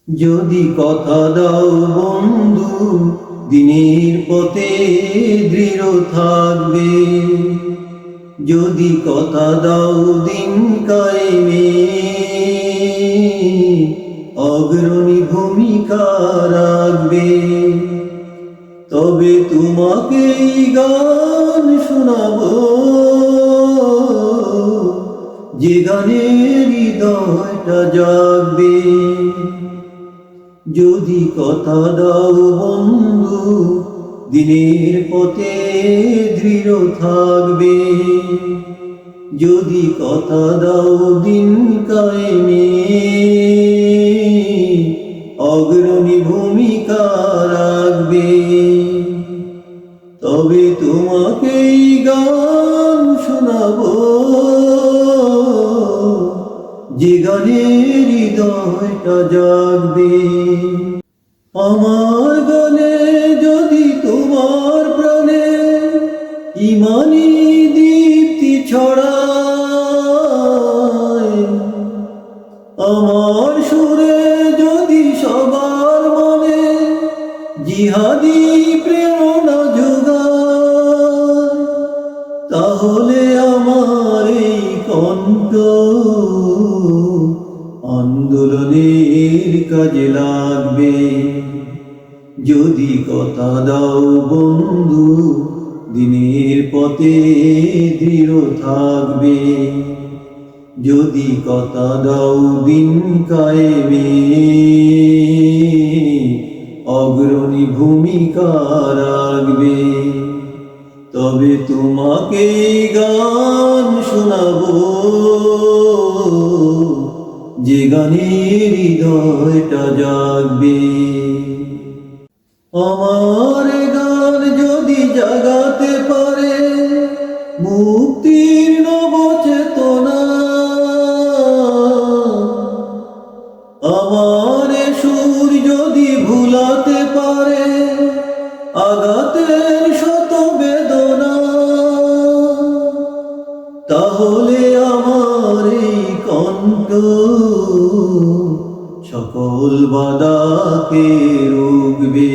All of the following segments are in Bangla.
যদি কথা দাও বন্ধু, দিনের পথে দৃঢ় থাকবে। যদি কথা দাও দিন কায়েমে অগ্রণী ভূমিকা রাখবে। তবে তোমাকে এই গান শোনাবো, যে গানে হৃদয়টা জাগবে। যদি কথা দাও বন্ধু, দিনের পথে দৃঢ় থাকবে। যদি কথা দাও দিন কায়েমে অগ্রণী ভূমিকা রাখবে। তবে তোমাকেই গান শোনাবো, যে গানে হৃদয়টা জাগবে। আমার গানে যদি তোমার প্রাণে ইমানি দীপ্তি ছড়ায়, আমার সুরে যদি সবার মনে জিহাদি প্রেরণা যোগায়, তাহলে আমার এই কণ্ঠ আন্দোলনের কাজে লাগবে। যদি কথা দাও বন্ধু, দিনের পথে দৃঢ় থাকবে। যদি কথা দাও দিন কায়েমে অগ্রণী ভূমিকা রাখবে। তবে তোমাকে গান শোনাবো, যে গানে হৃদয়টা জাগবে। আমার গান যদি জাগাতে পারে মুক্তির নব চেতনা, আমার সুর যদি ভুলাতে পারে আঘাতের শত বেদনা, তাহলে আমার এই কণ্ঠ সকল বাধাকে রুখবে।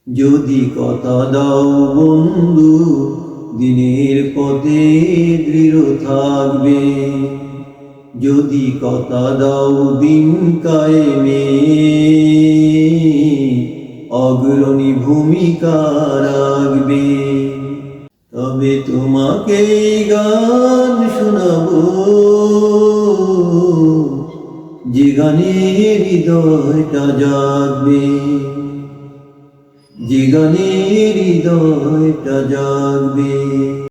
যদি কথা দাও বন্ধু, দিনের পথে দৃঢ় থাকবে। যদি কথা দাও দিন কায়েমে অগ্রণী ভূমিকা রাখবে। তবে তোমাকে গান শোনাবো, যে গানে হৃদয়টা জাগবে। যে গানে হৃদয়টা জাগবে।